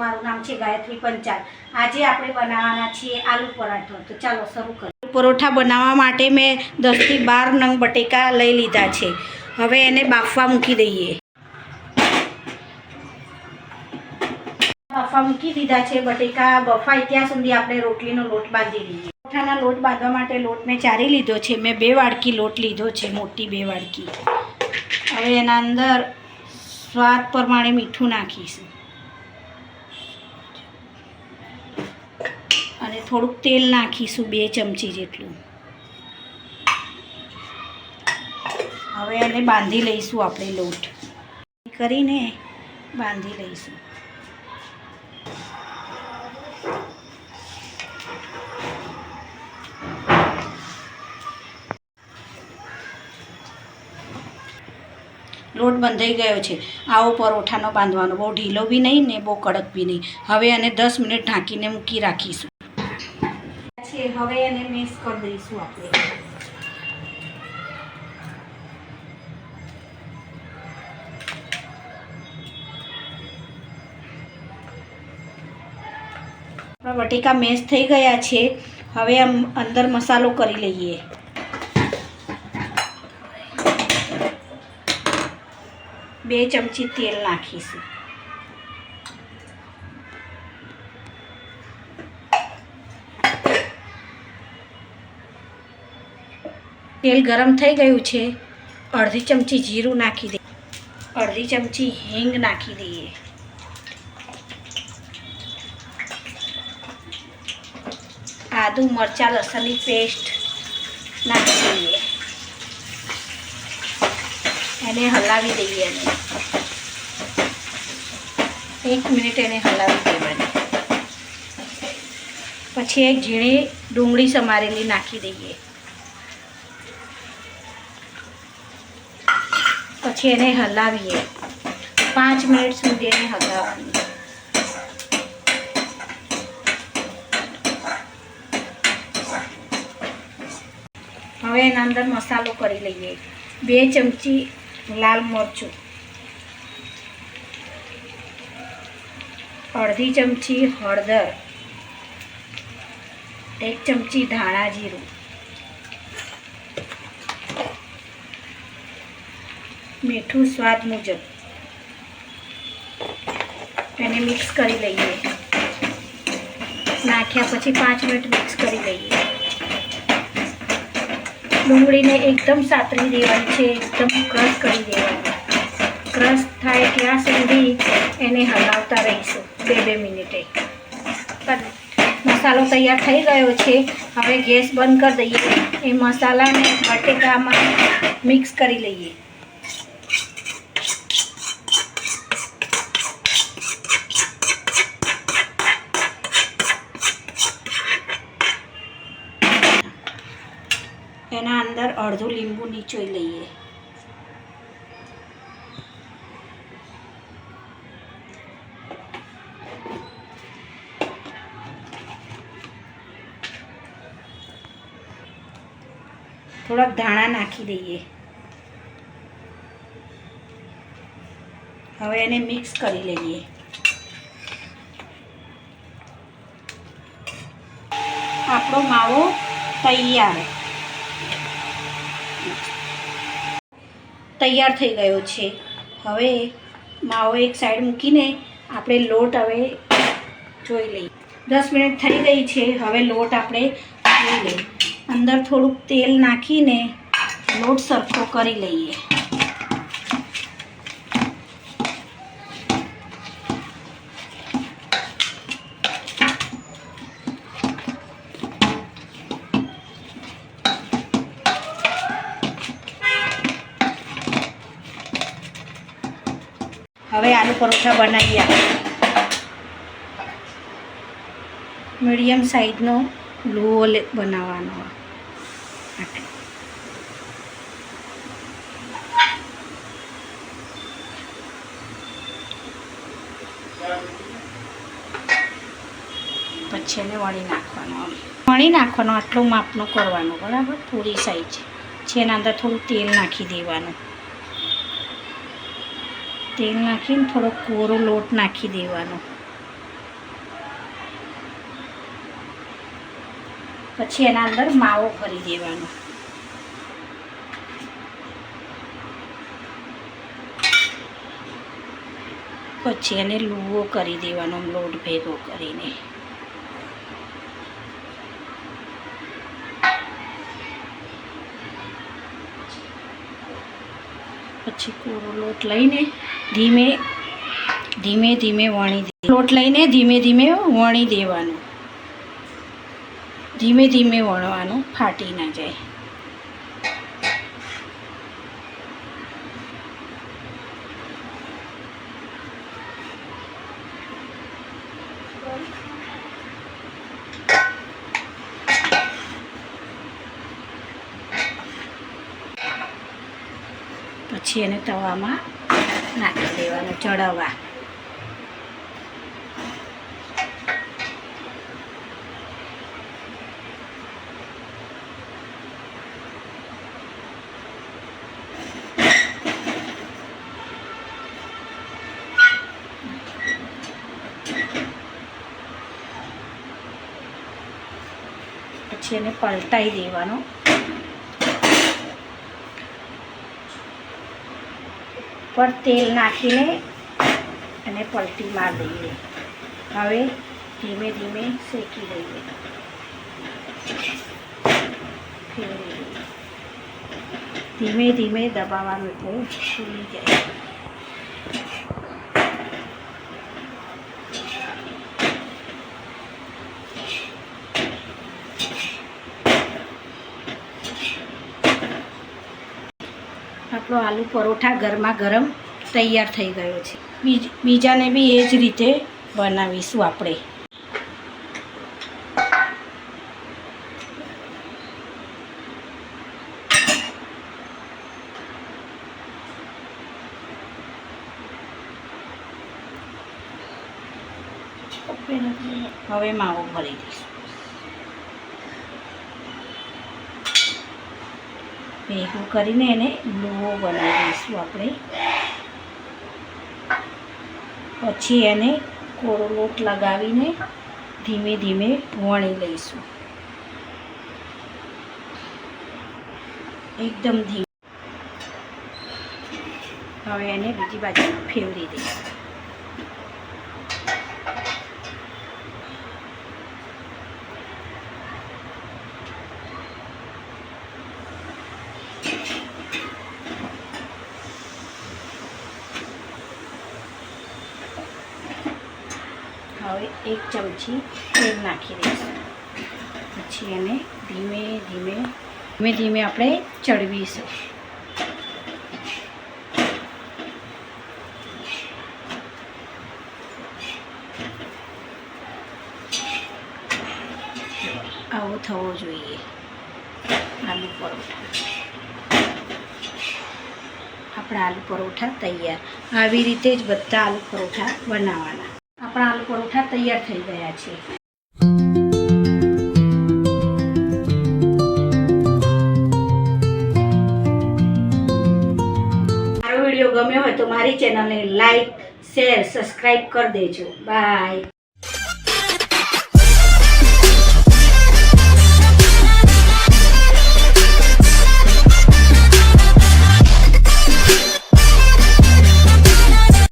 મારું નામ છે ગાયત્રી પંચાલ। આજે આપણે બનાવવાના છીએ આલુ પરાઠો। તો ચાલો શરૂ કરીએ। પરોઠા બનાવવા માટે મેં 10 થી 12 નંગ બટેકા લઈ લીધા છે। હવે એને બાફવા મૂકી દઈએ। બાફવા મૂકી દીધા છે। બટેકા બફાય ત્યાં સુધી આપણે રોટલીનો લોટ બાંધી લઈએ। પરોઠાના લોટ બાંધવા માટે લોટ મેં ચારી લીધો છે। મેં 2 વાડકી લોટ લીધો છે, મોટી 2 વાડકી। હવે એના અંદર સ્વાદ પ્રમાણે મીઠું નાખીશું અને થોડુંક તેલ નાખીશું, 2 ચમચી જેટલું। હવે એને બાંધી લઈશું। આપણે લોટ કરીને બાંધી લઈશું। લોટ બંધાઈ ગયો છે। આવો પરોઠાનો બાંધવાનો, બહુ ઢીલો બી નહીં ને બહુ કડક બી નહીં। હવે એને 10 મિનિટ ઢાંકીને મૂકી રાખીશું। હવે એને મેશ કરી દઈશું આપણે। આપણા બટેકા મેશ થઈ ગયા છે। હવે અંદર મસાલો કરી લઈએ। બે ચમચી તેલ નાખીશું। તેલ ગરમ થઈ ગયું છે। અડધી ચમચી જીરું નાખી દઈએ, અડધી ચમચી હિંગ નાખી દઈએ, આદુ મરચાં લસણની પેસ્ટ નાખી દઈએ, એને હલાવી દઈએ। અને 1 મિનિટ એને હલાવી દેવાની। પછી એક ઝીણી ડુંગળી સમારેલી નાખી દઈએ। પછી એને હલાવીએ, 5 મિનિટ સુધી એને હલાવવાની। હવે એના અંદર મસાલો કરી લઈએ। 2 ચમચી લાલ મરચું, અડધી ચમચી હળદર, 1 ચમચી ધાણા જીરું, મીઠું સ્વાદ મુજબ। એને મિક્સ કરી લઈએ। નાખ્યા પછી 5 મિનિટ મિક્સ કરી લઈએ। ડુંગળીને એકદમ સાતરી દેવાની છે, એકદમ ક્રશ કરી દેવાની। ક્રશ થાય ત્યાં સુધી એને હલાવતા રહીશું 2 મિનિટે। મસાલો તૈયાર થઈ ગયો છે। હવે ગેસ બંધ કરી દઈએ। એ મસાલાને બટેકામાં મિક્સ કરી લઈએ। એના અંદર અડધું લીંબુ નીચોઈ લઈએ। થોડાક ધાણા નાખી દઈએ। હવે એને મિક્સ કરી લઈએ। આપણો માવો તૈયાર થઈ ગયો છે। હવે માવો એક સાઈડ મૂકીને આપણે લોટ હવે જોઈ લઈએ। 10 મિનિટ થઈ ગઈ છે। હવે લોટ આપણે જોઈ લઈએ। અંદર થોડુંક તેલ નાખીને લોટ સરખો કરી લઈએ। હવે આલુ પરોઠા બનાવીએ। મીડિયમ સાઈઝનો લુઓ બનાવવાનો। પછી એને વણી નાખવાનો। આટલો માપનો કરવાનો, બરાબર? પૂરી સાઈઝ છે। એના અંદર થોડું તેલ નાખી દેવાનું। તેલ નાખીને થોડો કોરો લોટ નાખી દેવાનો। પછી એના અંદર માવો ભરી દેવાનો. પછી એને લુવો કરી દેવાનો લોટ ભેગો કરીને. પછી કોરો લોટ લઈને ધીમે ધીમે લોટ લઈને ધીમે ધીમે વણી દેવાનું. ધીમે ધીમે વણવાનું, ફાટી ના જાય. પછી એને તવામાં નાખી દેવાનું ચડવવા. પછી એને પલટાઈ દેવાનો. પર તેલ નાખીને અને પલટી મારી દઈએ. હવે ધીમે ધીમે શેકી દઈએ. ફેરવી દઈએ. ધીમે ધીમે દબાવવાનું એટલે ફૂલી જાય. આપણો આલુ પરોઠા ગરમા ગરમ તૈયાર થઈ ગયો છે. બીજાને બી એ જ રીતે બનાવીશું આપણે. હવે માવો ભરી દઈશું. ભેગું કરીને એને લુવો બનાવી દઈશું આપણે. પછી એને કોરો લોટ લગાવીને ધીમે ધીમે વણી લઈશું. એકદમ ધીમે. હવે એને બીજી બાજુ ફેરવી દઈશું. હવે 1 ચમચી તેલ નાખી દઈશું. પછી એને ધીમે ધીમે આપણે ચડવીશું. આવો થવો જોઈએ આલુ પરોઠા. આપણા આલુ પરોઠા તૈયાર. આવી રીતે જ બધા આલુ પરોઠા બનાવવાના. આપણા આલુ પરોઠા તૈયાર થઈ ગયા છે. મારો વિડીયો ગમ્યો હોય તો મારી ચેનલને લાઈક, શેર, સબસ્ક્રાઈબ કરી દેજો. બાય.